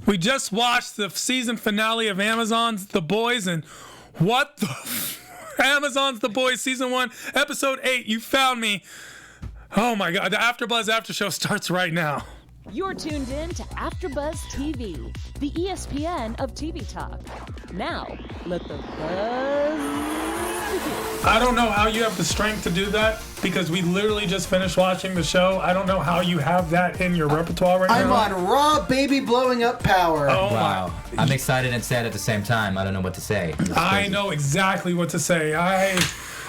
We just watched the season finale of Amazon's The Boys, and what the Amazon's The Boys season 1, episode 8. You found me. Oh my God, the AfterBuzz After Show starts right now. You're tuned in to AfterBuzz TV, the ESPN of TV talk. Now, let the buzz begin. I don't know how you have the strength to do that because we literally just finished watching the show. I don't know how you have that in your repertoire right I'm now. on raw baby blowing up power. Oh Wow. I'm excited and sad at the same time. I don't know what to say. I know exactly what to say. I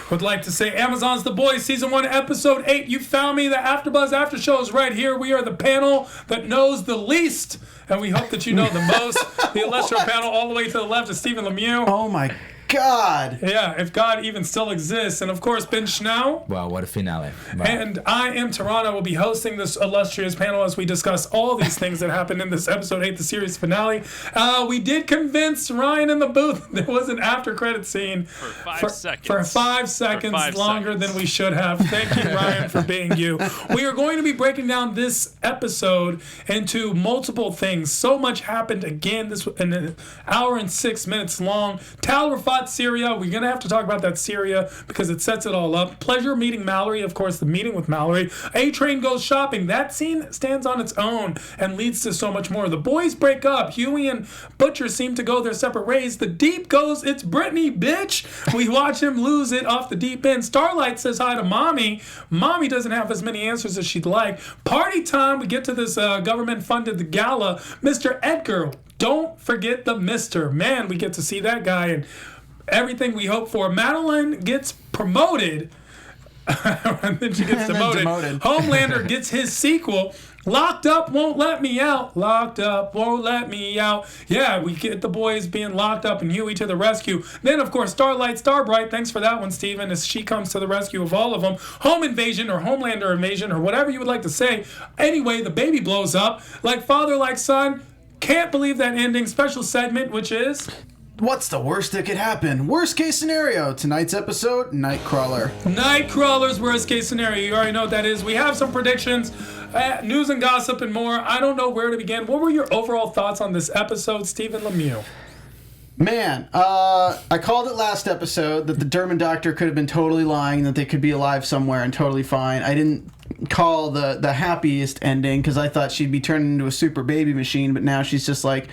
would like to say Amazon's The Boys season 1, episode 8. You found me. The AfterBuzz After Show is right here. We are the panel that knows the least, and we hope that you know the most. The illustrious panel all the way to the left is Stephen Lemieux. Oh my God. Yeah, if God even still exists. And of course, Ben Schnau. Wow, what a finale. Wow. And I am Tehran. I will be hosting this illustrious panel as we discuss all these things that happened in this episode 8, the series finale. We did convince Ryan in the booth there was an after credit scene for 5 seconds. For 5 seconds longer than we should have. Thank you, Ryan, for being you. We are going to be breaking down this episode into multiple things. So much happened again. This in an hour and 6 minutes long. Tal fought Syria. We're going to have to talk about that Syria because it sets it all up. Pleasure meeting Mallory. Of course, the meeting with Mallory. A-Train goes shopping. That scene stands on its own and leads to so much more. The boys break up. Hughie and Butcher seem to go their separate ways. The Deep goes, it's Brittany, bitch. We watch him lose it off the deep end. Starlight says hi to Mommy. Mommy doesn't have as many answers as she'd like. Party time. We get to this government-funded gala. Mr. Edgar. Don't forget the Mr. Man, we get to see that guy and everything we hope for. Madeline gets promoted. And then she gets demoted. Homelander gets his sequel. Locked up, won't let me out. Locked up, won't let me out. Yeah, we get the boys being locked up and Hughie to the rescue. Then, of course, Starlight, Starbright. Thanks for that one, Stephen, as she comes to the rescue of all of them. Home invasion or Homelander invasion or whatever you would like to say. Anyway, the baby blows up. Like father, like son. Can't believe that ending. Special segment, which is... What's the worst that could happen? Worst case scenario. Tonight's episode, Nightcrawler. Nightcrawler's worst case scenario. You already know what that is. We have some predictions, news and gossip and more. I don't know where to begin. What were your overall thoughts on this episode, Stephen Lemieux? Man, I called it last episode that the Derman doctor could have been totally lying, that they could be alive somewhere and totally fine. I didn't call the happiest ending because I thought she'd be turned into a super baby machine, but now she's just like...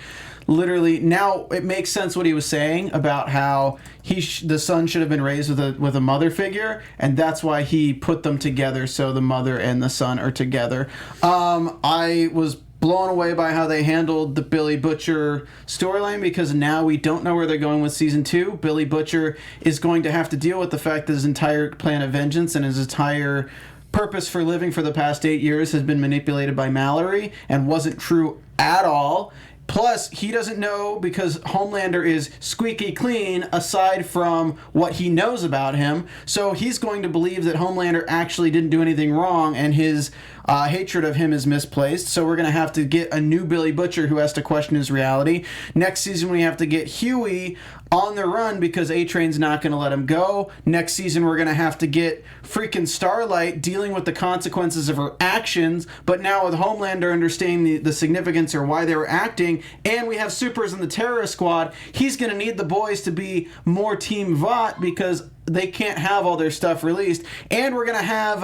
Literally, now it makes sense what he was saying about how the son should have been raised with a mother figure, and that's why he put them together so the mother and the son are together. I was blown away by how they handled the Billy Butcher storyline because now we don't know where they're going with season 2. Billy Butcher is going to have to deal with the fact that his entire plan of vengeance and his entire purpose for living for the past 8 years has been manipulated by Mallory and wasn't true at all. Plus, he doesn't know because Homelander is squeaky clean aside from what he knows about him. So he's going to believe that Homelander actually didn't do anything wrong and his hatred of him is misplaced. So we're going to have to get a new Billy Butcher who has to question his reality. Next season, we have to get Hughie on the run because A-Train's not going to let him go. Next season, we're going to have to get freaking Starlight dealing with the consequences of her actions, but now with Homelander understanding the significance or why they were acting, and we have Supers in the terrorist squad, he's going to need the boys to be more Team Vought because they can't have all their stuff released. And we're going to have...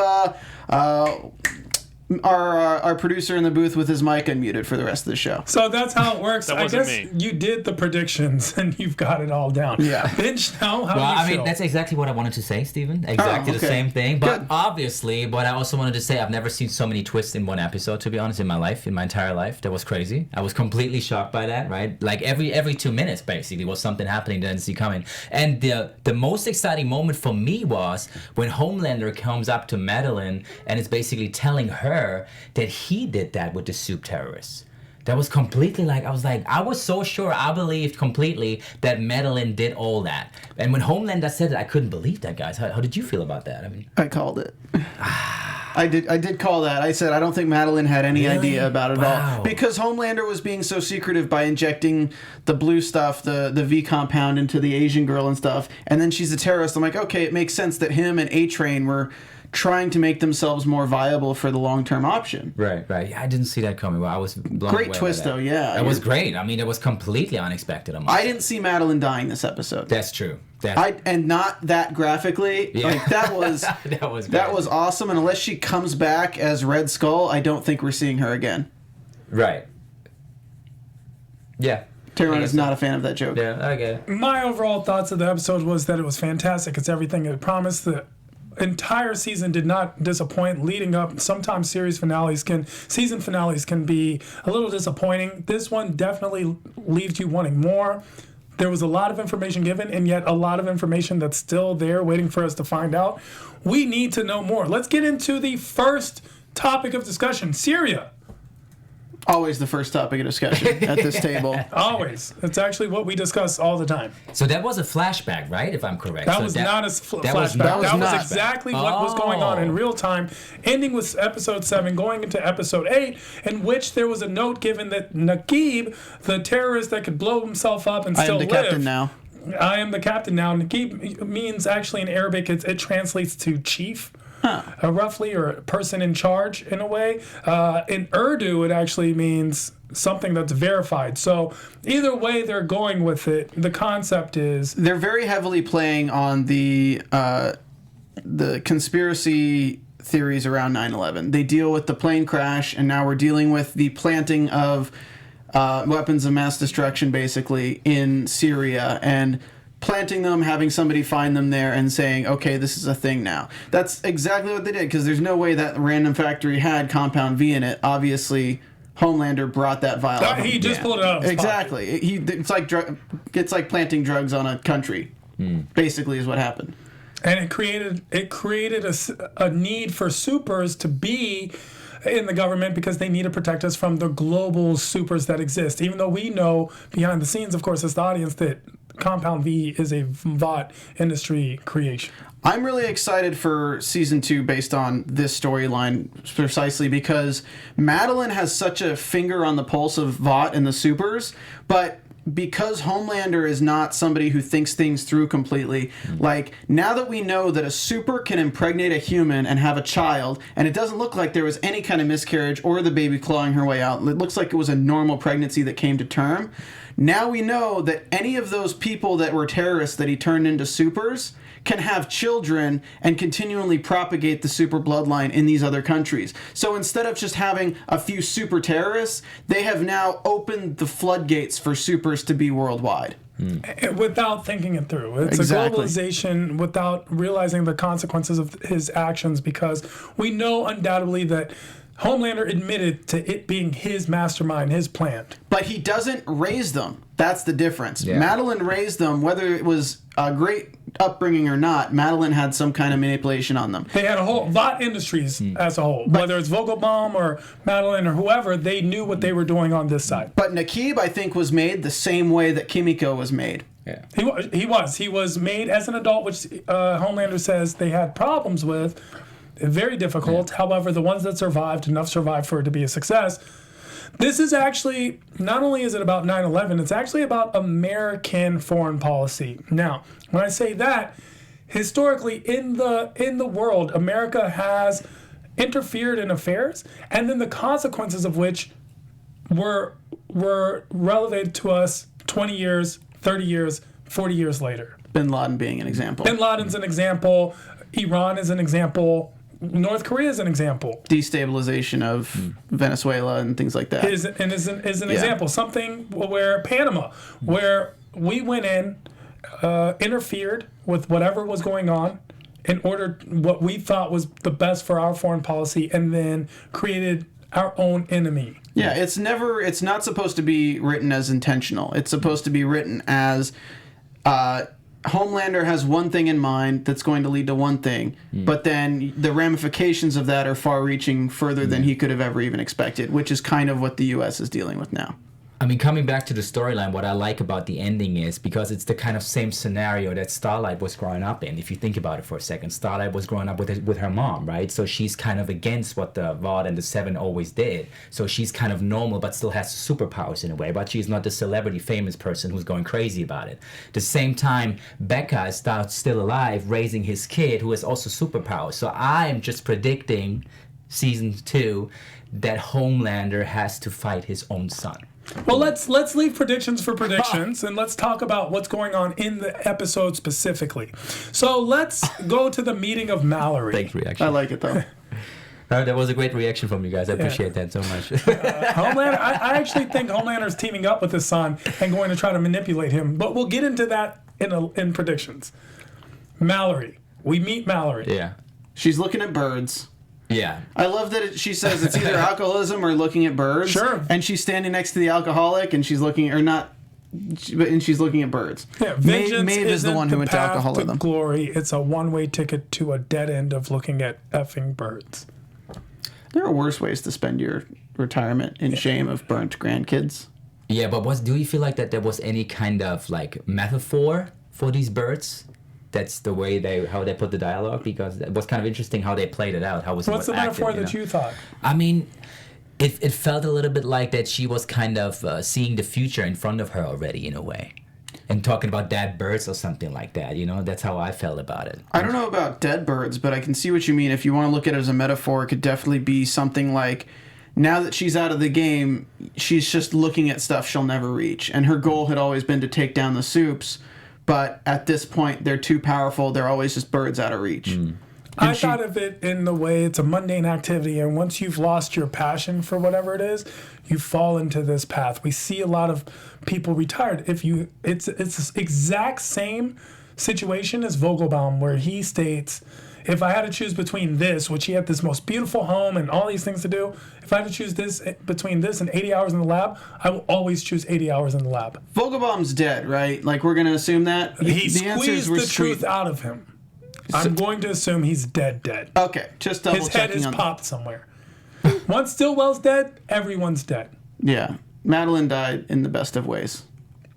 our producer in the booth with his mic unmuted for the rest of the show. So that's how it works. That I wasn't guess me. you did the predictions and you've got it all down. Yeah. Bench now, how do you I feel? mean, that's exactly what I wanted to say, Stephen. Exactly the same thing. But obviously, but I also wanted to say I've never seen so many twists in one episode, to be honest, in my life, in my entire life. That was crazy. I was completely shocked by that, right? Like every 2 minutes, basically, was something happening that I didn't see coming. And the most exciting moment for me was when Homelander comes up to Madeline and is basically telling her that he did that with the Soup terrorists. That was completely I was so sure, I believed completely that Madeline did all that. And when Homelander said it, I couldn't believe that, guys. How did you feel about that? I mean, I called it. I did call that. I said I don't think Madeline had any idea about it all. Because Homelander was being so secretive by injecting the blue stuff, the V compound into the Asian girl and stuff. And then she's a terrorist. I'm like, okay, it makes sense that him and A-Train were trying to make themselves more viable for the long-term option. Right. Yeah, I didn't see that coming. Well, I was blown away Great by twist, that. though, yeah. It was great. I mean, it was completely unexpected. I didn't see Madeline dying this episode. That's true. And not that graphically. Yeah. Like, that was that was awesome. And unless she comes back as Red Skull, I don't think we're seeing her again. Right. Yeah. Tehran is not a fan of that joke. Yeah, I get it. My overall thoughts of the episode was that it was fantastic. It's everything it promised. The entire season did not disappoint leading up. Sometimes season finales can be a little disappointing. This one definitely leaves you wanting more. There was a lot of information given, and yet a lot of information that's still there waiting for us to find out. We need to know more. Let's get into the first topic of discussion, Syria. Always the first topic of discussion at this table. Always. It's actually what we discuss all the time. So that was a flashback, right? If I'm correct. That was not a flashback. That was exactly what was going on in real time, ending with episode 7, going into episode 8, in which there was a note given that Naqib, the terrorist that could blow himself up and still live. I am the captain now. I am the captain now. Naqib means actually in Arabic, it translates to chief. Roughly, or a person in charge in a way. In Urdu, it actually means something that's verified. So either way they're going with it, the concept is... They're very heavily playing on the conspiracy theories around 9/11. They deal with the plane crash, and now we're dealing with the planting of weapons of mass destruction, basically, in Syria, and planting them, having somebody find them there, and saying, okay, this is a thing now. That's exactly what they did, because there's no way that random factory had Compound V in it. Obviously, Homelander brought that vial up. He just pulled it out of his exactly. It's like planting drugs on a country, basically, is what happened. And it created a need for supers to be in the government because they need to protect us from the global supers that exist. Even though we know behind the scenes, of course, as the audience, that Compound V is a Vought industry creation. I'm really excited for season 2 based on this storyline precisely because Madeline has such a finger on the pulse of Vought and the supers, but because Homelander is not somebody who thinks things through completely, like, now that we know that a super can impregnate a human and have a child, and it doesn't look like there was any kind of miscarriage or the baby clawing her way out, it looks like it was a normal pregnancy that came to term. Now we know that any of those people that were terrorists that he turned into supers can have children and continually propagate the super bloodline in these other countries. So instead of just having a few super terrorists, they have now opened the floodgates for supers to be worldwide. Without thinking it through. It's exactly. a globalization without realizing the consequences of his actions, because we know undoubtedly that Homelander admitted to it being his mastermind, his plan. But he doesn't raise them. That's the difference. Yeah. Madeline raised them, whether it was a great upbringing or not. Madeline had some kind of manipulation on them. They had a whole Vought Industries as a whole. Whether it's Vogelbaum or Madeline or whoever, they knew what they were doing on this side. But Naqib, I think, was made the same way that Kimiko was made. Yeah. He was made as an adult, which Homelander says they had problems with. Very difficult. Yeah. However, the ones that survived, enough survived for it to be a success. This is actually, not only is it about 9/11, it's actually about American foreign policy. Now, when I say that, historically in the world, America has interfered in affairs, and then the consequences of which were relegated to us 20 years, 30 years, 40 years later. Bin Laden being an example. Bin Laden's an example. Iran is an example. North Korea is an example. Destabilization of Venezuela and things like that. Is an example. Something where Panama, where we went in, interfered with whatever was going on in order what we thought was the best for our foreign policy, and then created our own enemy. Yeah, it's not supposed to be written as intentional. It's supposed to be written as Homelander has one thing in mind that's going to lead to one thing, but then the ramifications of that are far-reaching, further than he could have ever even expected, which is kind of what the U.S. is dealing with now. I mean, coming back to the storyline, what I like about the ending is because it's the kind of same scenario that Starlight was growing up in. If you think about it for a second, Starlight was growing up with her mom, right? So she's kind of against what the Vought and the Seven always did. So she's kind of normal, but still has superpowers in a way. But she's not the celebrity famous person who's going crazy about it. At the same time, Becca is still alive, raising his kid who has also superpowers. So I'm just predicting season 2 that Homelander has to fight his own son. Well, let's leave predictions for predictions, and let's talk about what's going on in the episode specifically. So let's go to the meeting of Mallory. Thanks, reaction. I like it, though. That was a great reaction from you guys. I appreciate that so much. Homelander, I actually think Homelander's teaming up with his son and going to try to manipulate him, but we'll get into that in predictions. Mallory. We meet Mallory. Yeah. She's looking at birds. Yeah. I love that she says it's either alcoholism or looking at birds. Sure. And she's standing next to the alcoholic, and she's looking, or not, and she's looking at birds. Yeah, vengeance Maeve is the one who went to alcoholism. To glory. It's a one-way ticket to a dead end of looking at effing birds. There are worse ways to spend your retirement in shame of burnt grandkids. Yeah, but do you feel like that there was any kind of like metaphor for these birds? That's the way how they put the dialogue, because it was kind of interesting how they played it out. What's the metaphor that you thought? I mean, it felt a little bit like that she was kind of seeing the future in front of her already in a way, and talking about dead birds or something like that. You know, that's how I felt about it. I don't know about dead birds, but I can see what you mean. If you want to look at it as a metaphor, it could definitely be something like, now that she's out of the game, she's just looking at stuff she'll never reach, and her goal had always been to take down the Supes. But at this point, they're too powerful. They're always just birds out of reach. I thought of it in the way it's a mundane activity, and once you've lost your passion for whatever it is, you fall into this path. We see a lot of people retired. It's the exact same situation as Vogelbaum, where he states, if I had to choose between this, which he had this most beautiful home and all these things to do, if I had to choose between this and 80 hours in the lab, I will always choose 80 hours in the lab. Vogelbaum's dead, right? Like, we're going to assume that? He squeezed the truth out of him. I'm going to assume he's dead. Okay, just double His checking. head is popped somewhere. Once Stillwell's dead, everyone's dead. Yeah. Madeline died in the best of ways.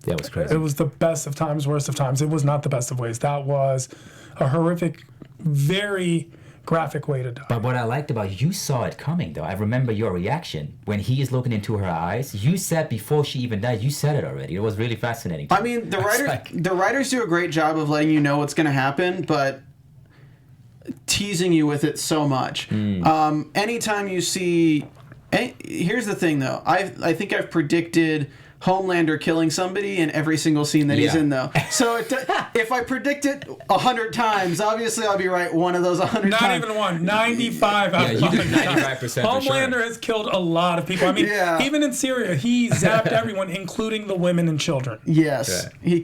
That was crazy. It was the best of times, worst of times. It was not the best of ways. That was a horrific, very graphic way to die. But what I liked about you saw it coming, though. I remember your reaction when he is looking into her eyes. You said before she even died, you said it already. It was really fascinating. I mean, the writers do a great job of letting you know what's going to happen, but teasing you with it so much. Anytime you see... Here's the thing, though. I think I've predicted Homelander killing somebody in every single scene that he's in, though. So if I predict it 100 times, obviously I'll be right one of those 100 times. Not even one. 95 out of 100 times. Homelander has killed a lot of people. I mean, even in Syria, he zapped everyone, including the women and children. Yes. He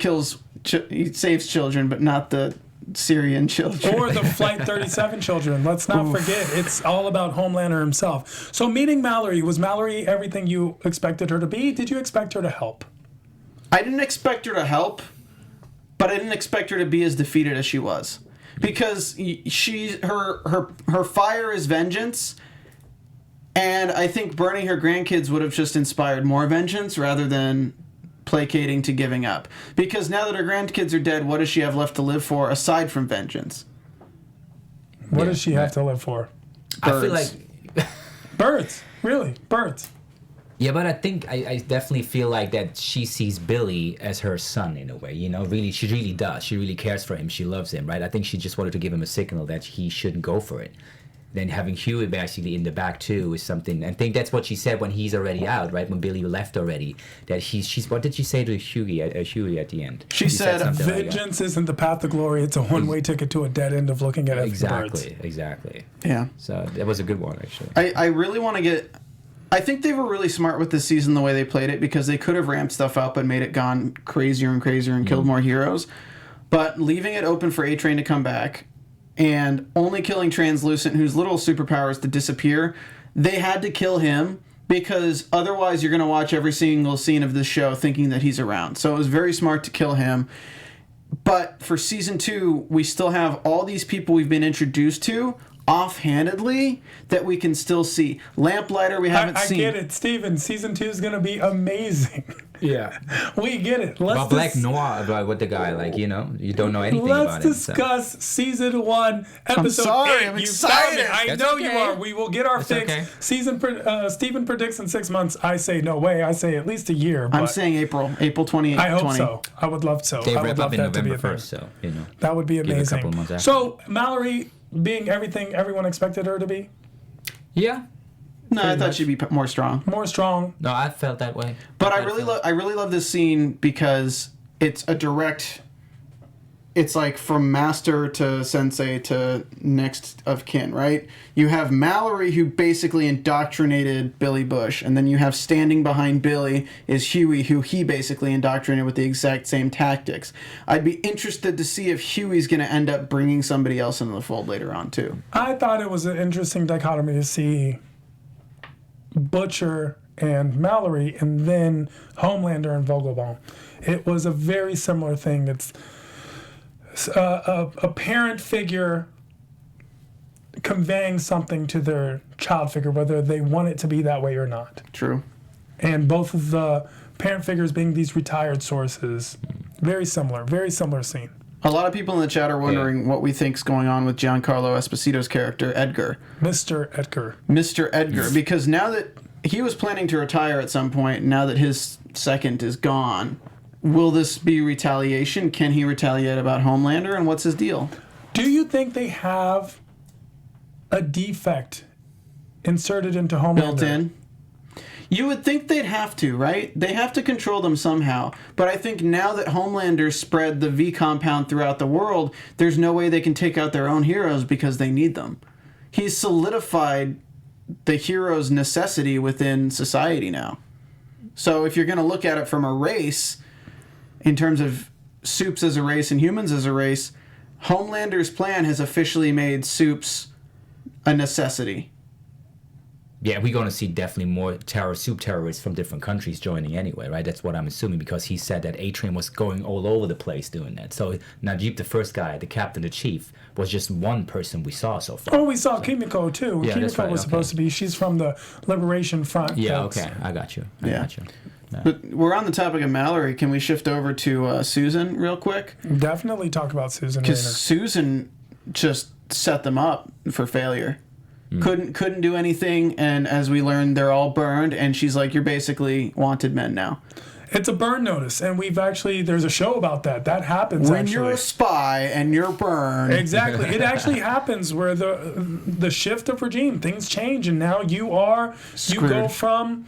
saves children, but not the Syrian children. Or the Flight 37 children. Let's not forget, it's all about Homelander himself. So meeting Mallory, was Mallory everything you expected her to be? Did you expect her to help? I didn't expect her to help, but I didn't expect her to be as defeated as she was. Because her fire is vengeance, and I think burning her grandkids would have just inspired more vengeance rather than placating to giving up. Because now that her grandkids are dead, what does she have left to live for aside from vengeance? What does she have to live for? Birds. I feel like... Birds. Really. Birds. Yeah, but I think I definitely feel like that she sees Billy as her son in a way, you know, really, she really does. She really cares for him. She loves him, right? I think she just wanted to give him a signal that he shouldn't go for it. Then having Hughie basically in the back too is something. I think that's what she said when he's already out, right? When Billy left already, that she's. What did she say to Hughie at the end? She said vengeance isn't the path to glory. It's a one-way ticket to a dead end of looking at birds. Exactly. Yeah. So that was a good one, actually. I really want to get. I think they were really smart with this season the way they played it, because they could have ramped stuff up and made it gone crazier and crazier and killed more heroes, but leaving it open for A-Train to come back. And only killing Translucent, whose little superpower is to disappear, they had to kill him because otherwise you're going to watch every single scene of this show thinking that he's around. So it was very smart to kill him. But for season 2, we still have all these people we've been introduced to offhandedly that we can still see. Lamplighter we haven't seen. I get it, Stephen. Season 2 is going to be amazing. Yeah. We get it. About Black Noir, about what the guy, like, you know, you don't know anything about it. Let's discuss Season 1, Episode 8. I'm excited. I know you are. We will get our fix. Okay. Stephen predicts in 6 months. I say no way. I say at least a year. I'm saying April 28th. I hope so. I would love so. They I would wrap love up in that to be November a thing. 1st, so, you know. That would be Give it a amazing. couple of months after. So, Mallory being everything everyone expected her to be? Yeah. No, I thought she'd be more strong. More strong. No, I felt that way. But I really love this scene because it's a direct. It's like from master to sensei to next of kin, right? You have Mallory, who basically indoctrinated Billy Bush, and then you have standing behind Billy is Hughie, who he basically indoctrinated with the exact same tactics. I'd be interested to see if Hughie's going to end up bringing somebody else into the fold later on too. I thought it was an interesting dichotomy to see Butcher and Mallory, and then Homelander and Vogelbaum. It was a very similar thing. It's a parent figure conveying something to their child figure, whether they want it to be that way or not. True. And both of the parent figures being these retired sources. Very similar scene. A lot of people in the chat are wondering what we think's going on with Giancarlo Esposito's character, Edgar. Mr. Edgar. Mr. Edgar, because now that he was planning to retire at some point, now that his second is gone, will this be retaliation? Can he retaliate about Homelander, and what's his deal? Do you think they have a defect inserted into Homelander? Built in? You would think they'd have to, right? They have to control them somehow. But I think now that Homelander spread the V compound throughout the world, there's no way they can take out their own heroes because they need them. He's solidified the hero's necessity within society now. So if you're going to look at it from a race, in terms of Supes as a race and humans as a race, Homelander's plan has officially made Supes a necessity. Yeah, we're going to see definitely more soup terrorists from different countries joining anyway, right? That's what I'm assuming, because he said that A-Train was going all over the place doing that. So Najib, the first guy, the captain, the chief, was just one person we saw so far. Oh, we saw Kimiko too. Yeah, Kimiko right, was supposed to be, she's from the Liberation Front. Yeah, okay, I got you. I got you. Yeah. But we're on the topic of Mallory. Can we shift over to Susan real quick? Definitely talk about Susan. Because Susan just set them up for failure. Couldn't do anything, and as we learned, they're all burned, and she's like, you're basically wanted men now. It's a burn notice, and there's a show about that. That happens when you're a spy and you're burned. Exactly. It actually happens where the shift of regime, things change, and now you go from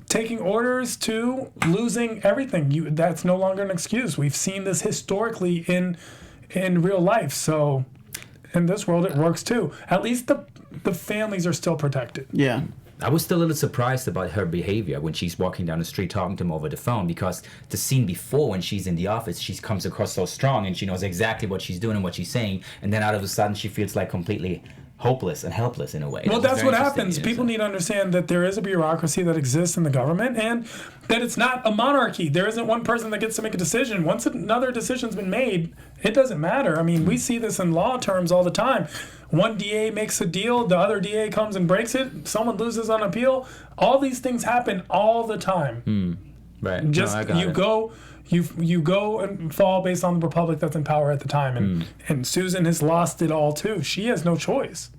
taking orders to losing everything. That's no longer an excuse. We've seen this historically in real life. So in this world, it works too. At least the families are still protected. Yeah. I was still a little surprised about her behavior when she's walking down the street talking to him over the phone, because the scene before, when she's in the office, she comes across so strong and she knows exactly what she's doing and what she's saying, and then out of a sudden she feels like completely hopeless and helpless in a way. Well, that's what happens. People need to understand that there is a bureaucracy that exists in the government, and that it's not a monarchy. There isn't one person that gets to make a decision. Once another decision's been made, it doesn't matter. I mean, we see this in law terms all the time. One DA makes a deal, the other DA comes and breaks it, someone loses on appeal. All these things happen all the time. Right. Just you go and fall based on the republic that's in power at the time, and Susan has lost it all too. She has no choice.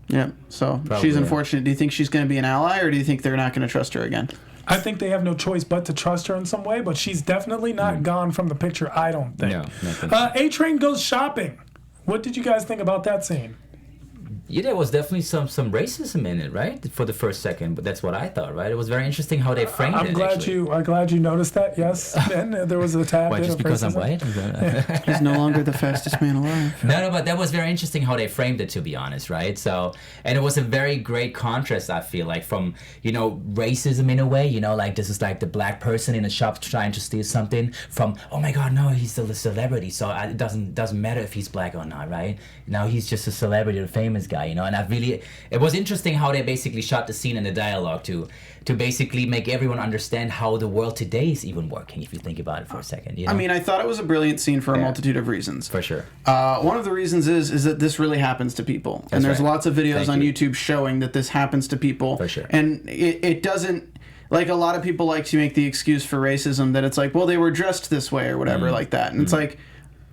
Yeah. So Probably, she's unfortunate. Do you think she's going to be an ally, or do you think they're not going to trust her again? I think they have no choice but to trust her in some way, but she's definitely not gone from the picture, I don't think. No, A-Train goes shopping. What did you guys think about that scene? Yeah, there was definitely some racism in it, right? For the first second, but that's what I thought, right? It was very interesting how they framed it. I'm glad you noticed that. Yes, and there was a tad. Why, just because I'm white? He's no longer the fastest man alive. No, but that was very interesting how they framed it, to be honest, right? So, and it was a very great contrast, I feel like, from, racism in a way, like this is like the black person in a shop trying to steal something, from, oh my God, no, he's still a celebrity, so it doesn't matter if he's black or not, right? Now he's just a celebrity, a famous guy. guy, you know. And it was interesting how they basically shot the scene and the dialogue to basically make everyone understand how the world today is even working, if you think about it for a second. You know? I mean, I thought it was a brilliant scene for a multitude of reasons. For sure. One of the reasons is that this really happens to people. And there's lots of videos on YouTube showing that this happens to people. For sure. And it doesn't, like a lot of people like to make the excuse for racism that it's like, well, they were dressed this way or whatever like that. And it's like,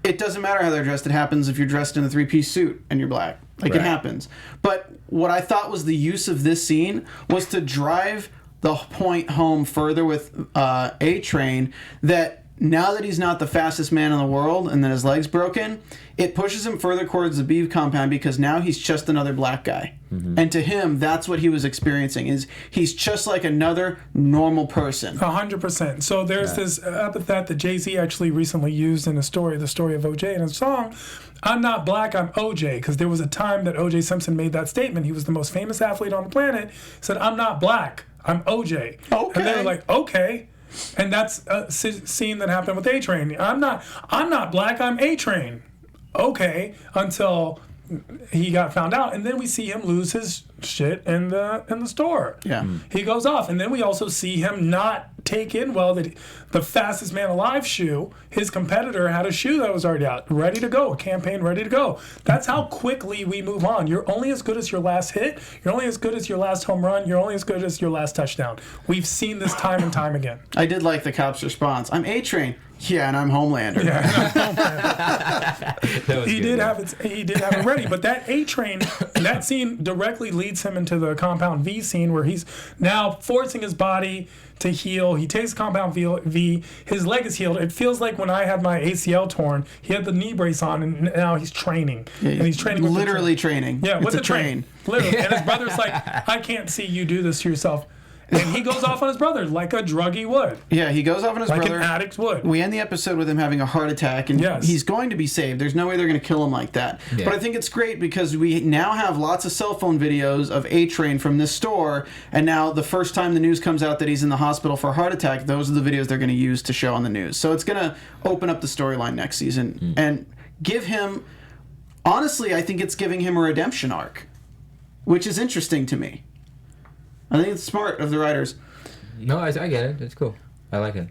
it doesn't matter how they're dressed. It happens if you're dressed in a 3-piece suit and you're black. Like, it happens. But what I thought was the use of this scene was to drive the point home further with A-Train that now that he's not the fastest man in the world and that his leg's broken, it pushes him further towards the B compound because now he's just another black guy. And to him, that's what he was experiencing, is he's just like another normal person. 100%. So there's this epithet that Jay-Z actually recently used in a story, the story of OJ, in a song, I'm not black, I'm OJ, because there was a time that OJ Simpson made that statement. He was the most famous athlete on the planet. He said, I'm not black, I'm OJ. Okay. And they were like, okay. And that's a scene that happened with A-Train. I'm not black, I'm A-Train. Okay, until he got found out, and then we see him lose his shit in the store. Yeah, he goes off, and then we also see him not take in well that the fastest man alive shoe, his competitor had a shoe that was already out, ready to go, a campaign ready to go. That's how quickly we move on. You're only as good as your last hit. You're only as good as your last home run. You're only as good as your last touchdown. We've seen this time and time again. I did like the cop's response. I'm A-Train. Yeah, and I'm Homelander. He did have it ready, but that A-Train, that scene directly leads him into the Compound V scene where he's now forcing his body to heal. He takes Compound V. His leg is healed. It feels like when I had my ACL torn, he had the knee brace on, and now he's training. Yeah, and he's training. Literally training. Yeah, with it's the a train. Literally. And his brother's like, I can't see you do this to yourself. And he goes off on his brother like a druggie would. Yeah, he goes off on his brother. Like an addict would. We end the episode with him having a heart attack, and he's going to be saved. There's no way they're going to kill him like that. Yeah. But I think it's great because we now have lots of cell phone videos of A-Train from this store, and now the first time the news comes out that he's in the hospital for a heart attack, those are the videos they're going to use to show on the news. So it's going to open up the storyline next season and give him... Honestly, I think it's giving him a redemption arc, which is interesting to me. I think it's smart of the writers. No, I get it. It's cool. I like it.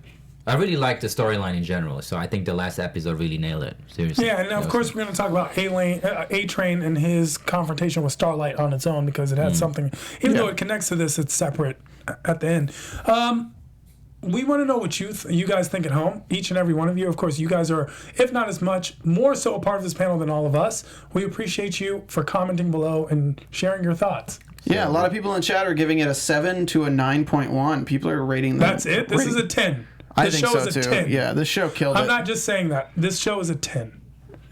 I really like the storyline in general, so I think the last episode really nailed it. Seriously. Yeah, and of course we're going to talk about A-Train and his confrontation with Starlight on its own because it has something, even though it connects to this, it's separate at the end. We want to know what you guys think at home, each and every one of you. Of course, you guys are, if not as much, more so a part of this panel than all of us. We appreciate you for commenting below and sharing your thoughts. Yeah, a lot of people in chat are giving it a 7 to a 9.1. People are rating that. That's it? This is a 10. I think so, too. 10. Yeah, this show killed it. I'm not just saying that. This show is a 10.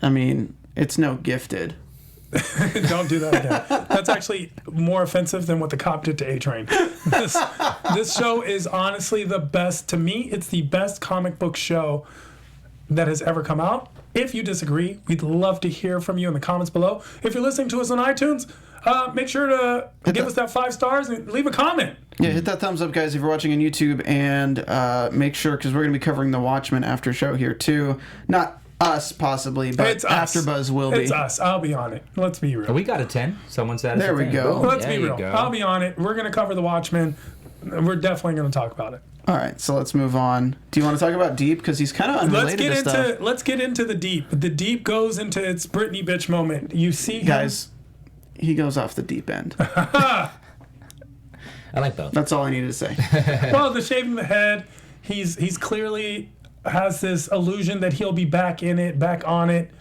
I mean, it's no Gifted. Don't do that again. That's actually more offensive than what the cop did to A-Train. This show is honestly the best. To me, it's the best comic book show that has ever come out. If you disagree, we'd love to hear from you in the comments below. If you're listening to us on iTunes, make sure to give us that 5 stars and leave a comment. Yeah, hit that thumbs up, guys, if you're watching on YouTube, and make sure, because we're going to be covering the Watchmen after show here, too. Not us, possibly, but it's AfterBuzz will be. It's us. I'll be on it. Let's be real. We got a 10. Someone said there we go. Let's be real. I'll be on it. We're going to cover the Watchmen. We're definitely going to talk about it. All right, so let's move on. Do you want to talk about Deep? Because he's kind of unrelated to stuff. Let's get into the Deep. The Deep goes into its Britney bitch moment. You see him. Guys, he goes off the deep end. I like both. That's all I needed to say. Well, the shaving the head, he's clearly has this illusion that he'll be back in it, back on it.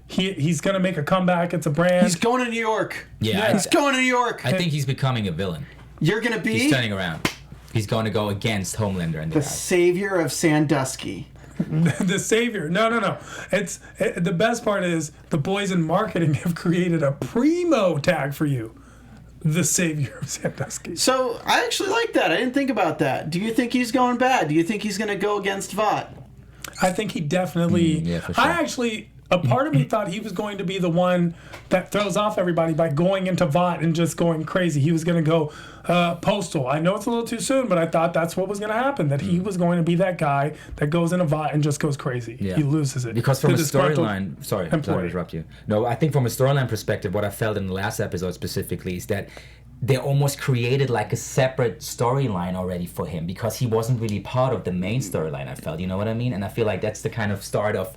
He's going to make a comeback. It's a brand. He's going to New York. Yeah. He's going to New York. I think he's becoming a villain. You're going to be? He's turning around. He's going to go against Homelander and the savior of Sandusky. The savior. No. The best part is the boys in marketing have created a primo tag for you. The savior of Sandusky. So I actually like that. I didn't think about that. Do you think he's going bad? Do you think he's going to go against Vought? I think he definitely. Yeah, for sure. a part of me thought he was going to be the one that throws off everybody by going into Vought and just going crazy. He was going to go postal. I know it's a little too soon, but I thought that's what was going to happen, that he was going to be that guy that goes into Vought and just goes crazy. Yeah. He loses it. Because from a storyline... Sorry to interrupt you. No, I think from a storyline perspective, what I felt in the last episode specifically is that they almost created like a separate storyline already for him because he wasn't really part of the main storyline, I felt. You know what I mean? And I feel like that's the kind of start of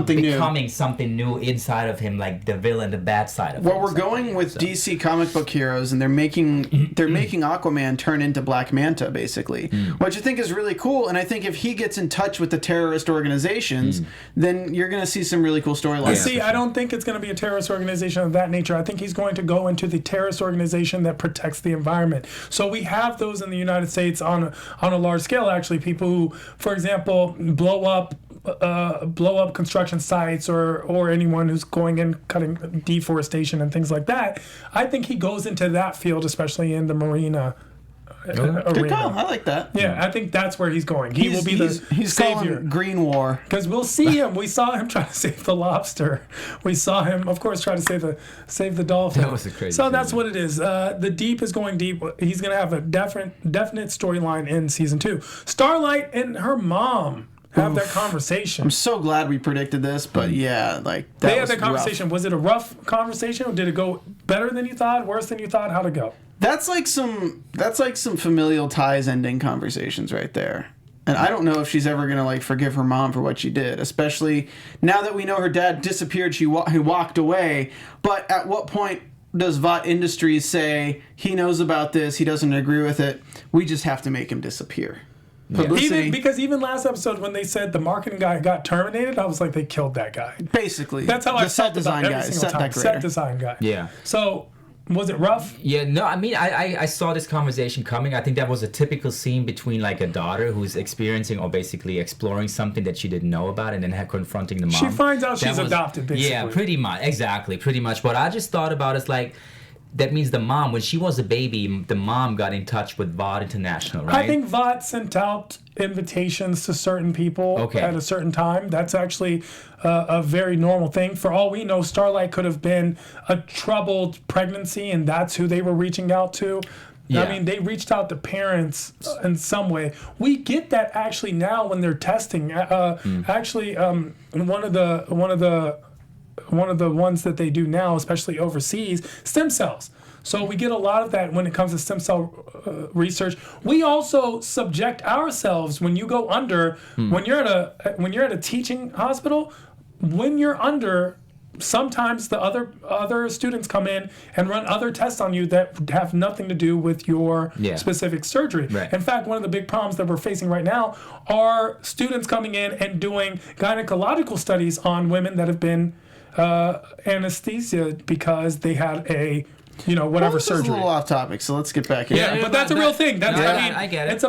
becoming something new inside of him, like the villain, the bad side of him. Well, we're going with DC comic book heroes, and they're making Aquaman turn into Black Manta, basically, which I think is really cool. And I think if he gets in touch with the terrorist organizations, then you're going to see some really cool storylines. See, I don't think it's going to be a terrorist organization of that nature. I think he's going to go into the terrorist organization that protects the environment. So we have those in the United States on a large scale, actually, people who, for example, blow up construction sites or anyone who's going in cutting deforestation and things like that. I think he goes into that field, especially in the marina arena. Good call. I like that. Yeah, I think that's where he's going. He will be the savior. Green War. Because we'll see him. We saw him try to save the lobster. We saw him, of course, try to save the dolphin. That was a crazy. So that's what it is. The Deep is going deep. He's going to have a definite storyline in season 2. Starlight and her mom have that conversation. I'm so glad we predicted this, but yeah, like they had that conversation. Rough. Was it a rough conversation, or did it go better than you thought, worse than you thought? How'd it go? That's like some familial ties ending conversations right there. And I don't know if she's ever gonna like forgive her mom for what she did, especially now that we know her dad disappeared. He walked away. But at what point does Vought Industries say he knows about this? He doesn't agree with it. We just have to make him disappear. Publicity. Even last episode when they said the marketing guy got terminated, I was like, they killed that guy. Basically, that's how I felt about every single time. Decorator. Set design guy. Yeah. So was it rough? Yeah, no, I mean, I saw this conversation coming. I think that was a typical scene between like a daughter who's experiencing or basically exploring something that she didn't know about and then confronting the mom. She finds out she's adopted, basically. Yeah, pretty much. Exactly, pretty much. What I just thought about is like, that means the mom, when she was a baby, the mom got in touch with Vought International, right? I think Vought sent out invitations to certain people at a certain time. That's actually a very normal thing. For all we know, Starlight could have been a troubled pregnancy, and that's who they were reaching out to. Yeah. I mean, they reached out to parents in some way. We get that actually now when they're testing. Actually, one of the ones that they do now, especially overseas, stem cells. So we get a lot of that when it comes to stem cell research. We also subject ourselves when you go under, when you're at a teaching hospital, when you're under, sometimes the other students come in and run other tests on you that have nothing to do with your specific surgery. Right. In fact, one of the big problems that we're facing right now are students coming in and doing gynecological studies on women that have been anesthesia because they had a whatever this surgery. Is a little off topic, so let's get back in. Yeah, but that's a real thing. That's I get it. It's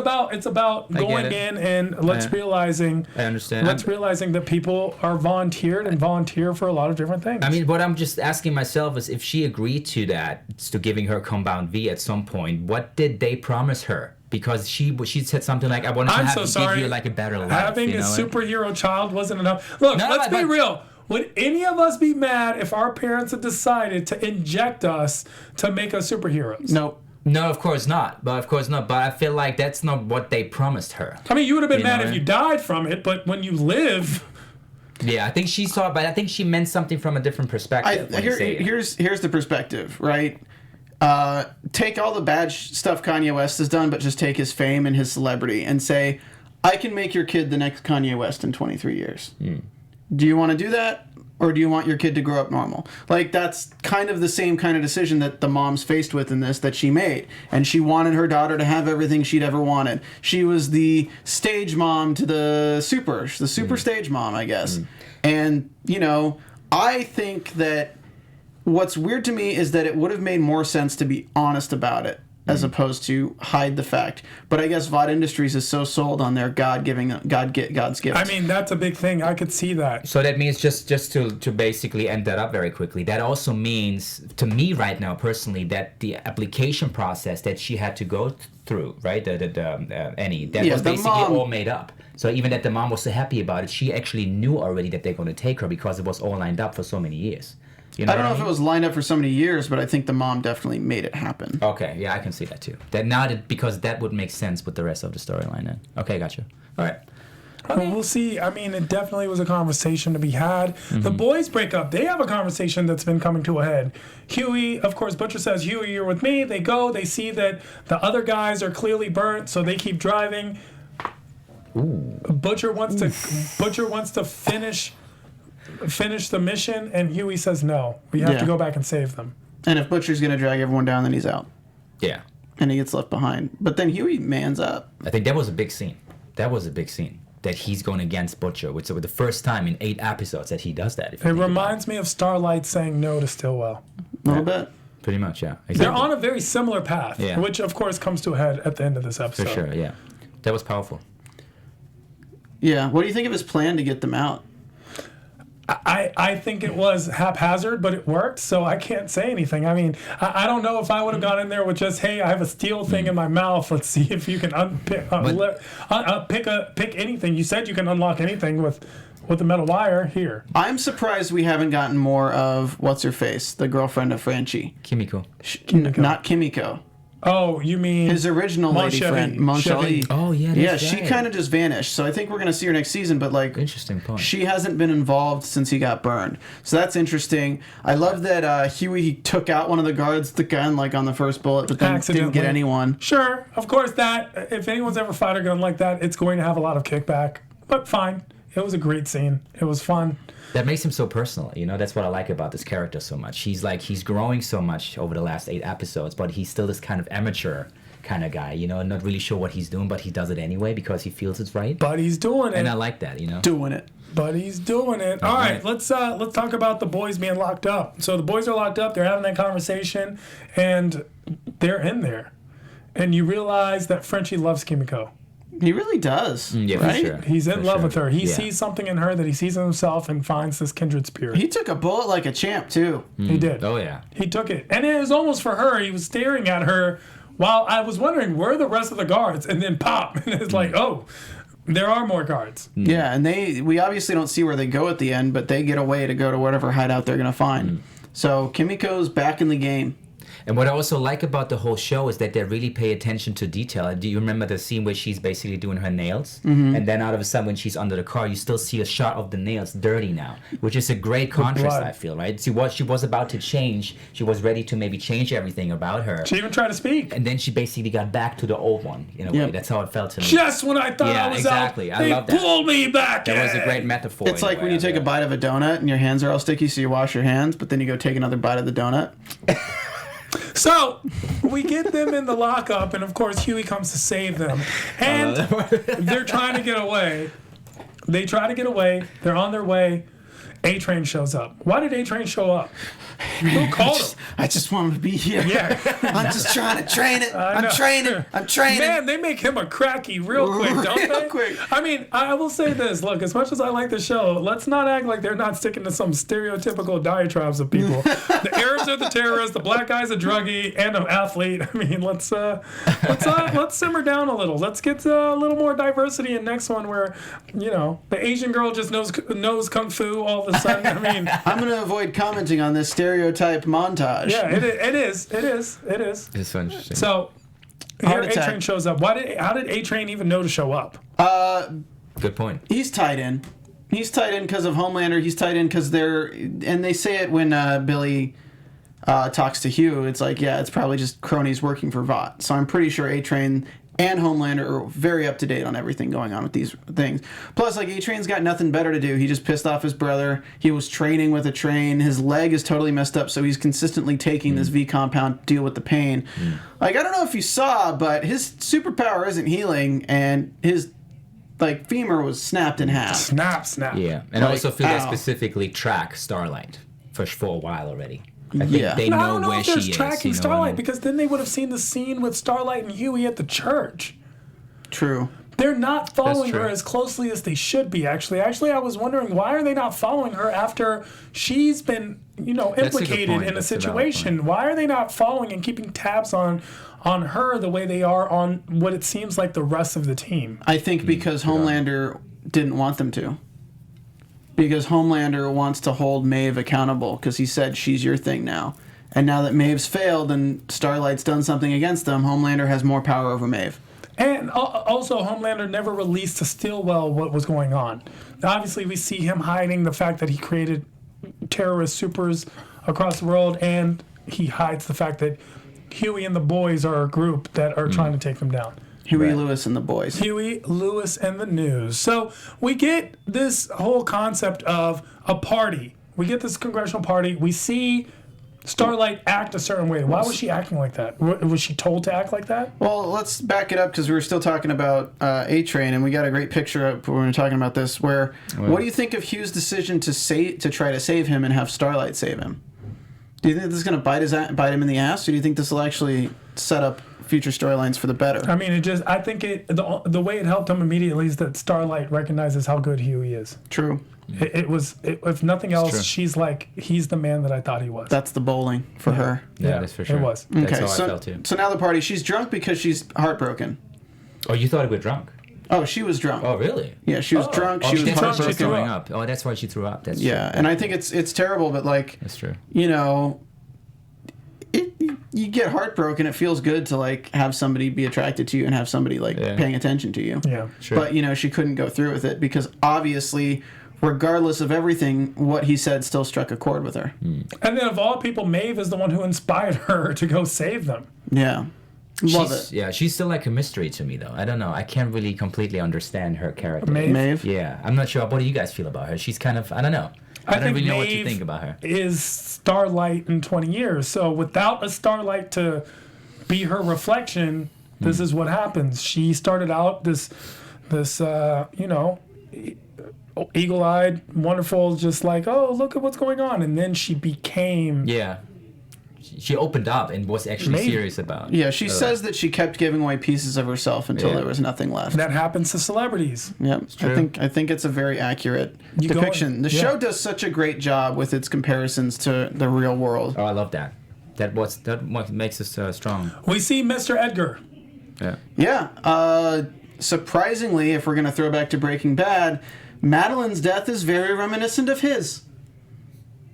about going in and realizing. I understand. Let's realizing that people are volunteered and volunteer for a lot of different things. I mean, what I'm just asking myself is if she agreed to that, to giving her Compound V at some point, what did they promise her? Because she said something like, I want to give you like a better life. Having a superhero child wasn't enough. Look, let's be real. Would any of us be mad if our parents had decided to inject us to make us superheroes? Nope. No, of course not. But I feel like that's not what they promised her. I mean, you would have been mad if you died from it, but when you live... Yeah, I think she saw it, but I think she meant something from a different perspective. Here's the perspective, right? Take all the bad stuff Kanye West has done, but just take his fame and his celebrity and say, I can make your kid the next Kanye West in 23 years. Do you want to do that, or do you want your kid to grow up normal? Like, that's kind of the same kind of decision that the mom's faced with in this that she made. And she wanted her daughter to have everything she'd ever wanted. She was the stage mom to the super stage mom, I guess. And, I think that what's weird to me is that it would have made more sense to be honest about it as opposed to hide the fact. But I guess Vought Industries is so sold on their God's gift. I mean, that's a big thing. I could see that. So that means just to basically end that up very quickly. That also means to me right now personally that the application process that she had to go through, right? The Annie, that was basically all made up. So even that the mom was so happy about it, she actually knew already that they're going to take her because it was all lined up for so many years. You know I don't know if it was lined up for so many years, but I think the mom definitely made it happen. Okay, yeah, I can see that too. Because that would make sense with the rest of the storyline then. Okay, gotcha. All right. Well, we'll see. I mean, it definitely was a conversation to be had. The boys break up. They have a conversation that's been coming to a head. Hughie, of course, Butcher says, Hughie, you're with me. They go. They see that the other guys are clearly burnt, so they keep driving. Ooh. Butcher wants to finish the mission, and Hughie says no. We have to go back and save them. And if Butcher's going to drag everyone down, then he's out. Yeah. And he gets left behind. But then Hughie mans up. I think that was a big scene. That he's going against Butcher, which was the first time in 8 episodes that he does that. It reminds me of Starlight saying no to Stillwell. A little bit. Pretty much, yeah. Exactly. They're on a very similar path, which of course comes to a head at the end of this episode. For sure, yeah. That was powerful. Yeah. What do you think of his plan to get them out? I think it was haphazard, but it worked, so I can't say anything. I mean, I don't know if I would have gone in there with just, hey, I have a steel thing in my mouth. Let's see if you can pick anything. You said you can unlock anything with the metal wire here. I'm surprised we haven't gotten more of what's-her-face, the girlfriend of Frenchie. Kimiko. Not Kimiko. Oh, you mean his original lady friend, Monchali. Oh, yeah. Yeah, she kind of just vanished. So I think we're going to see her next season, but like, interesting point. She hasn't been involved since he got burned. So that's interesting. I love that Hughie took out one of the guards, the gun, like on the first bullet, but then didn't get anyone. Sure, of course, that if anyone's ever fired a gun like that, it's going to have a lot of kickback. But fine, it was a great scene. It was fun. That makes him so personal, you know. That's what I like about this character so much. He's growing so much over the last 8 episodes, but he's still this kind of amateur kind of guy, you know, not really sure what he's doing, but he does it anyway because he feels it's right. But he's doing it, and I like that, you know. Doing it. But he's doing it. All right, let's talk about the boys being locked up. So the boys are locked up. They're having that conversation, and they're in there, and you realize that Frenchie loves Kimiko. He really does. Yeah, right? for sure. He's in love with her. He sees something in her that he sees in himself and finds this kindred spirit. He took a bullet like a champ, too. He did. Oh, yeah. He took it. And it was almost for her. He was staring at her while I was wondering, where are the rest of the guards? And then pop. And it's like, oh, there are more guards. Yeah, and we obviously don't see where they go at the end, but they get away to go to whatever hideout they're going to find. So Kimiko's back in the game. And what I also like about the whole show is that they really pay attention to detail. Do you remember the scene where she's basically doing her nails? Mm-hmm. And then all of a sudden when she's under the car, you still see a shot of the nails dirty now, which is a great contrast, I feel, right? See what she was about to change. She was ready to maybe change everything about her. She even tried to speak. And then she basically got back to the old one, in a way. That's how it felt to me. Just when I thought I was exactly. out, they pulled me back. That was a great metaphor. It's like when you take a bite of a donut and your hands are all sticky, so you wash your hands, but then you go take another bite of the donut. So, we get them in the lockup, and of course, Hughie comes to save them. And they're trying to get away. They try to get away. They're on their way. A-Train shows up. Why did A-Train show up? Who called him? I just wanted to be here. Yeah. I'm just trying to train it. I'm training. Man, they make him a cracky real quick, don't they? Real quick. I mean, I will say this. Look, as much as I like the show, let's not act like they're not sticking to some stereotypical diatribes of people. The Arabs are the terrorists, the black guy's a druggie and an athlete. I mean, let's simmer down a little. Let's get a little more diversity in next one where, you know, the Asian girl just knows kung fu all of a sudden. I mean, I'm going to avoid commenting on this stereotype montage. Yeah, it is. It's so interesting. So here A-Train shows up. How did A-Train even know to show up? Good point. He's tied in. He's tied in because of Homelander. He's tied in because and they say it when Billy talks to Hugh. It's like, yeah, it's probably just cronies working for Vought. So I'm pretty sure A-Train and Homelander are very up to date on everything going on with these things. Plus, like, A-Train's got nothing better to do. He just pissed off his brother. He was training with a train. His leg is totally messed up, so he's consistently taking this V compound to deal with the pain. Like, I don't know if you saw, but his superpower isn't healing, and his femur was snapped in half. Snap. Yeah, and I also feel they specifically track Starlight for a while already. I think they I know don't know where if she there's is. tracking You know Starlight what I mean? because then they would have seen the scene with Starlight and Hughie at the church. True. They're not following true. her as closely as they should be, actually. Actually, I was wondering, why are they not following her after she's been, a good implicated point. in a That's a valid situation? Why are they not following and keeping tabs on her the way they are on what it seems like the rest of the team? I think because Homelander didn't want them to. Because Homelander wants to hold Maeve accountable because he said she's your thing now. And now that Maeve's failed and Starlight's done something against them, Homelander has more power over Maeve. And also, Homelander never released to Stillwell what was going on. Obviously, we see him hiding the fact that he created terrorist supers across the world, and he hides the fact that Hughie and the boys are a group that are trying to take them down. Huey Lewis and the boys. Huey, Lewis, and the news. So we get this whole concept of a party. We get this congressional party. We see Starlight act a certain way. Why was she acting like that? Was she told to act like that? Well, let's back it up because we were still talking about A-Train, and we got a great picture up when we were talking about this. What do you think of Hugh's decision to try to save him and have Starlight save him? Do you think this is going to bite him in the ass, or do you think this will actually set up future storylines for the better? I mean, I think the way it helped him immediately is that Starlight recognizes how good Hughie is. True. If nothing else, she's like, he's the man that I thought he was. That's the bowling for her. Yeah, that's for sure. It was. That's Okay, how I felt too. so now the party, she's drunk because she's heartbroken. Oh, you thought it was drunk? Oh, she was drunk. Oh, really? Yeah, she was drunk. Oh, She was that's why heartbroken. she's throwing up. Oh, that's why she threw up. That's Yeah, true. and I think it's terrible, but like, That's true. You get heartbroken. It feels good to like have somebody be attracted to you and have somebody like paying attention to you. Yeah. Sure. But she couldn't go through with it because obviously, regardless of everything, what he said still struck a chord with her. And then of all people, Maeve is the one who inspired her to go save them. Yeah. Love it. Yeah, she's still like a mystery to me, though. I don't know. I can't really completely understand her character. Maeve? Yeah, I'm not sure. What do you guys feel about her? She's kind of, I don't know. I don't really know what to think about her. Is Starlight in 20 years. So without a Starlight to be her reflection, this is what happens. She started out this eagle-eyed, wonderful, just like, oh, look at what's going on. And then she became... Yeah. She opened up and was actually serious about it. Yeah, she says that she kept giving away pieces of herself until there was nothing left. That happens to celebrities. Yep, I think it's a very accurate depiction. The show does such a great job with its comparisons to the real world. Oh, I love that. That what makes us strong. We see Mr. Edgar. Yeah. Yeah, surprisingly, if we're going to throw back to Breaking Bad, Madeline's death is very reminiscent of his.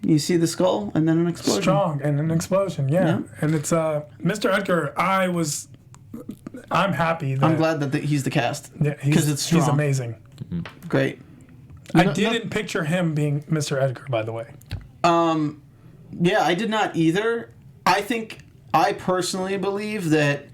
You see the skull and then an explosion. Strong and an explosion, yeah. And it's Mr. Edgar. I'm happy. I'm glad that he's the cast. Yeah, because it's strong. He's amazing. Great. I didn't picture him being Mr. Edgar, by the way. Yeah, I did not either. I personally believe that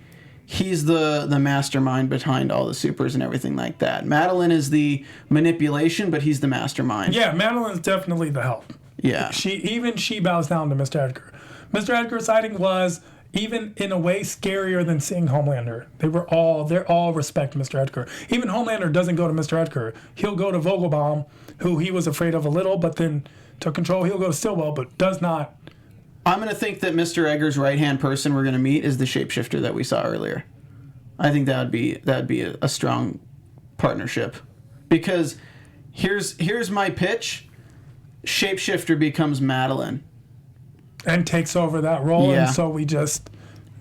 he's the mastermind behind all the supers and everything like that. Madeline is the manipulation, but he's the mastermind. Yeah, Madeline's definitely the help. Yeah. She bows down to Mr. Edgar. Mr. Edgar's sighting was, even in a way, scarier than seeing Homelander. They all respect Mr. Edgar. Even Homelander doesn't go to Mr. Edgar. He'll go to Vogelbaum, who he was afraid of a little, but then took control. He'll go to Stillwell, but does not. I'm going to think that Mr. Edgar's right-hand person we're going to meet is the shapeshifter that we saw earlier. I think that'd be a strong partnership. Because here's my pitch. Shapeshifter becomes Madeline. And takes over that role, and so we just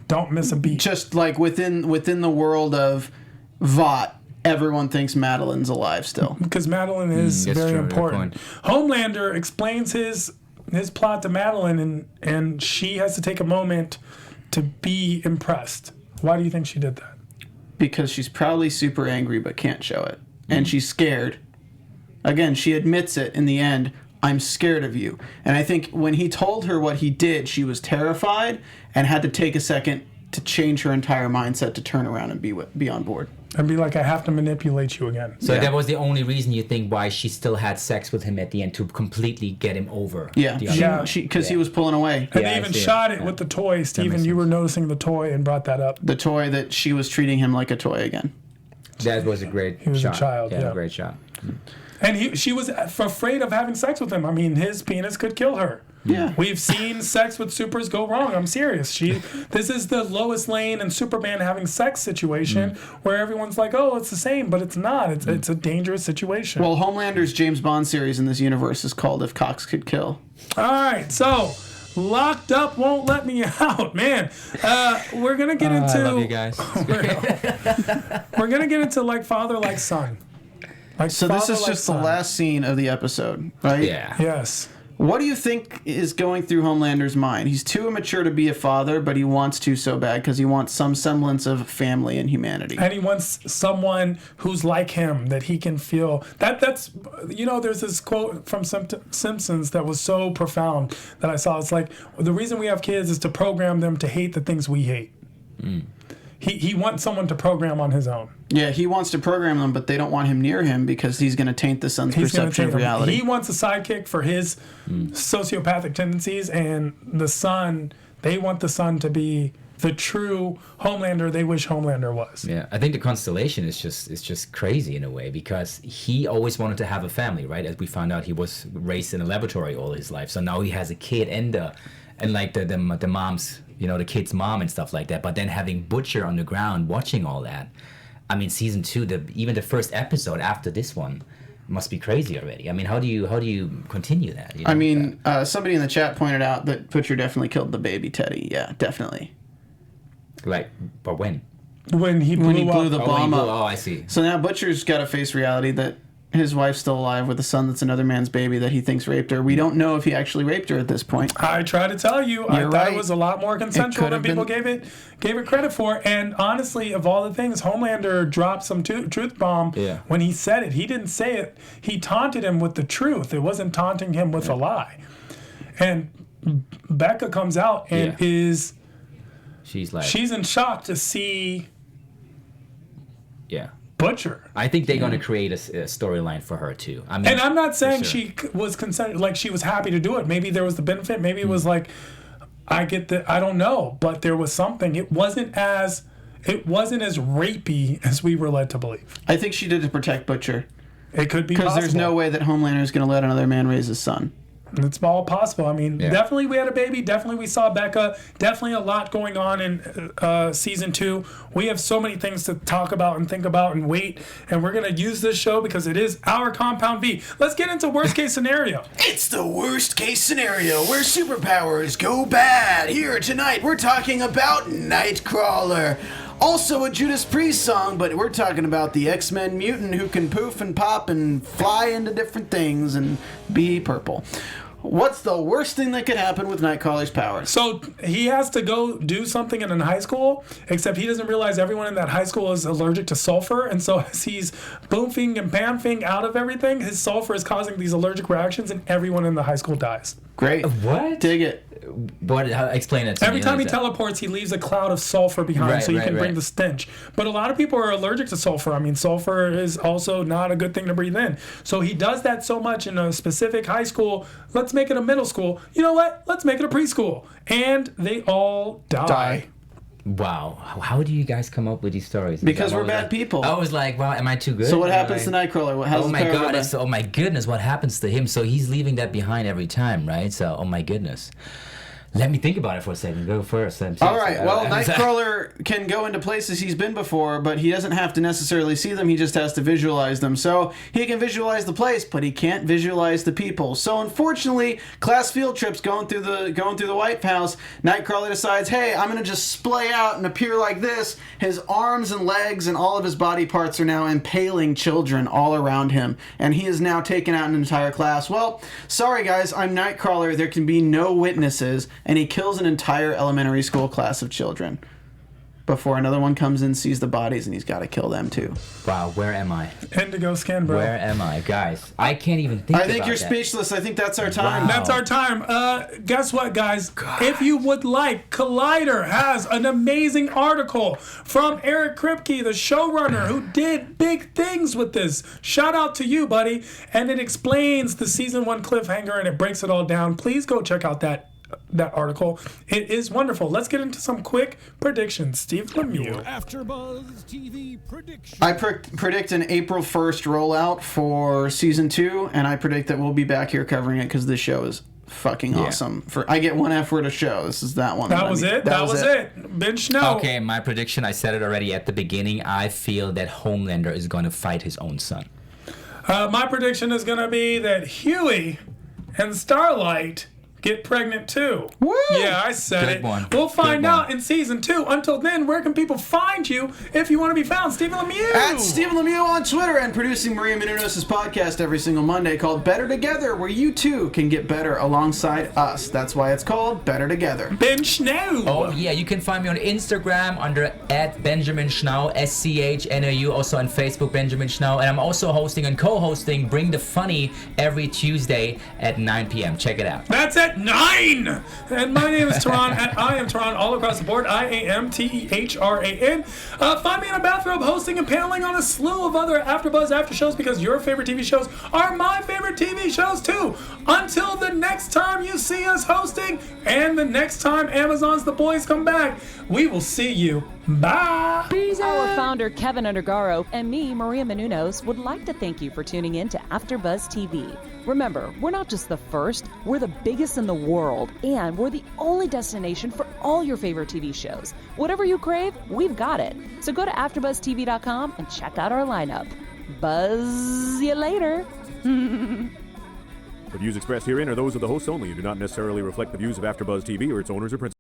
don't miss a beat. Just like within the world of Vought, everyone thinks Madeline's alive still. Because Madeline is very important. Homelander explains his plot to Madeline, and she has to take a moment to be impressed. Why do you think she did that? Because she's probably super angry but can't show it. And she's scared. Again, she admits it in the end. I'm scared of you. And I think when he told her what he did, she was terrified and had to take a second to change her entire mindset to turn around and be on board. And be like, I have to manipulate you again. So that was the only reason you think why she still had sex with him at the end, to completely get him over. Yeah, Yeah. because he was pulling away. And they even shot it with the toy. Stephen, you were noticing the toy and brought that up. The toy that she was treating him like a toy again. That was a great shot. He was a child, Yeah, great shot. And she was afraid of having sex with him. I mean, his penis could kill her. Yeah. We've seen sex with supers go wrong. I'm serious. This is the Lois Lane and Superman having sex situation where everyone's like, oh, it's the same, but it's not. It's a dangerous situation. Well, Homelander's James Bond series in this universe is called If Cox Could Kill. All right, so Locked Up Won't Let Me Out, man. We're gonna get into. I love you guys. We're gonna get into like father, like son. Like So this is just the last scene of the episode, right? Yeah. Yes. What do you think is going through Homelander's mind? He's too immature to be a father, but he wants to so bad because he wants some semblance of family and humanity. And he wants someone who's like him that he can feel. That's there's this quote from Simpsons that was so profound that I saw. It's like, the reason we have kids is to program them to hate the things we hate. He wants someone to program on his own. Yeah, he wants to program them, but they don't want him near him because he's going to taint the son's perception of reality. He wants a sidekick for his sociopathic tendencies, and the son, they want the son to be the true Homelander they wish Homelander was. Yeah, I think the constellation is just crazy in a way, because he always wanted to have a family, right? As we found out, he was raised in a laboratory all his life, so now he has a kid and the mom's, the kid's mom and stuff like that. But then having Butcher on the ground watching all that, I mean, season 2, even the first episode after this one must be crazy already. I mean, how do you continue that? I mean, somebody in the chat pointed out that Butcher definitely killed the baby Teddy. Yeah, definitely. Like, but when? When he blew the bomb up. Oh, I see. So now Butcher's got to face reality that his wife's still alive with a son that's another man's baby that he thinks raped her. We don't know if he actually raped her at this point. I try to tell you, I thought it was a lot more consensual than people gave it credit for. And honestly, of all the things, Homelander dropped some truth bomb when he said it. He didn't say it. He taunted him with the truth. It wasn't taunting him with a lie. And Becca comes out and she's in shock to see Butcher. I think they're going to create a storyline for her too. I mean, and I'm not saying she was consented, like she was happy to do it. Maybe there was the benefit. Maybe it was like, I don't know, but there was something. It wasn't as rapey as we were led to believe. I think she did it to protect Butcher. It could be because there's no way that Homelander is going to let another man raise his son. It's all possible. I mean, definitely we had a baby. Definitely we saw Becca. Definitely a lot going on in season 2. We have so many things to talk about and think about and wait. And we're going to use this show because it is our Compound V. Let's get into worst case scenario. It's the worst case scenario where superpowers go bad. Here tonight we're talking about Nightcrawler. Also a Judas Priest song, but we're talking about the X-Men mutant who can poof and pop and fly into different things and be purple. What's the worst thing that could happen with Nightcrawler's powers? So he has to go do something in a high school, except he doesn't realize everyone in that high school is allergic to sulfur. And so as he's boofing and panfing out of everything, his sulfur is causing these allergic reactions and everyone in the high school dies. Great. What? Dig it. Explain it to me. Every time he teleports, he leaves a cloud of sulfur behind so you can bring the stench. But a lot of people are allergic to sulfur. I mean, sulfur is also not a good thing to breathe in. So he does that so much in a specific high school. Let's make it a middle school. You know what? Let's make it a preschool. And they all die. Wow. How do you guys come up with these stories? Because we're bad people. I was like, wow, am I too good? So what happens to Nightcrawler? Oh my god! Oh my goodness! What happens to him? So he's leaving that behind every time, right? So, oh my goodness. Let me think about it for a second. Go first. All right. Well, Nightcrawler can go into places he's been before, but he doesn't have to necessarily see them. He just has to visualize them. So he can visualize the place, but he can't visualize the people. So unfortunately, class field trips going through the White House. Nightcrawler decides, hey, I'm gonna just splay out and appear like this. His arms and legs and all of his body parts are now impaling children all around him, and he is now taken out an entire class. Well, sorry guys, I'm Nightcrawler. There can be no witnesses. And he kills an entire elementary school class of children before another one comes in, sees the bodies, and he's got to kill them too. Wow, where am I? Indigo scan, bro. Where am I? Guys, I can't even think about I think you're speechless. I think that's our time. Wow. That's our time. Guess what, guys? God. If you would like, Collider has an amazing article from Eric Kripke, the showrunner, who did big things with this. Shout out to you, buddy. And it explains the season 1 cliffhanger, and it breaks it all down. Please go check out that article. It is wonderful. Let's get into some quick predictions. Stephen Lemieux. AfterBuzz TV prediction. I predict an April 1st rollout for season 2, and I predict that we'll be back here covering it because this show is fucking awesome. I get one F word a show. This is that one. That was it. That was it. Ben Schnau. Okay, my prediction, I said it already at the beginning. I feel that Homelander is going to fight his own son. My prediction is going to be that Hughie and Starlight get pregnant too. Woo! Yeah, I said Good it. one. We'll find Good one. out in season 2. Until then, where can people find you if you want to be found? Stephen Lemieux. At Stephen Lemieux on Twitter, and producing Maria Menounos' podcast every single Monday called Better Together, where you too can get better alongside us. That's why it's called Better Together. Ben Schnau. Oh, yeah, you can find me on Instagram under @Benjamin Schnau, SCHNAU, also on Facebook, Benjamin Schnau. And I'm also hosting and co-hosting Bring the Funny every Tuesday at 9 p.m. Check it out. That's at 9. And my name is Tehran, and I am Tehran all across the board. IAMTEHRAN. Find me in a bathrobe hosting and paneling on a slew of other AfterBuzz after shows, because your favorite TV shows are my favorite TV shows too. Until the next time you see us hosting, and the next time Amazon's The Boys come back, we will see you. Bye. Our founder, Keven Undergaro, and me, Maria Menounos, would like to thank you for tuning in to AfterBuzz TV. Remember, we're not just the first, we're the biggest in the world, and we're the only destination for all your favorite TV shows. Whatever you crave, we've got it. So go to AfterBuzzTV.com and check out our lineup. Buzz you later. The views expressed herein are those of the hosts only and do not necessarily reflect the views of AfterBuzz TV or its owners or principals.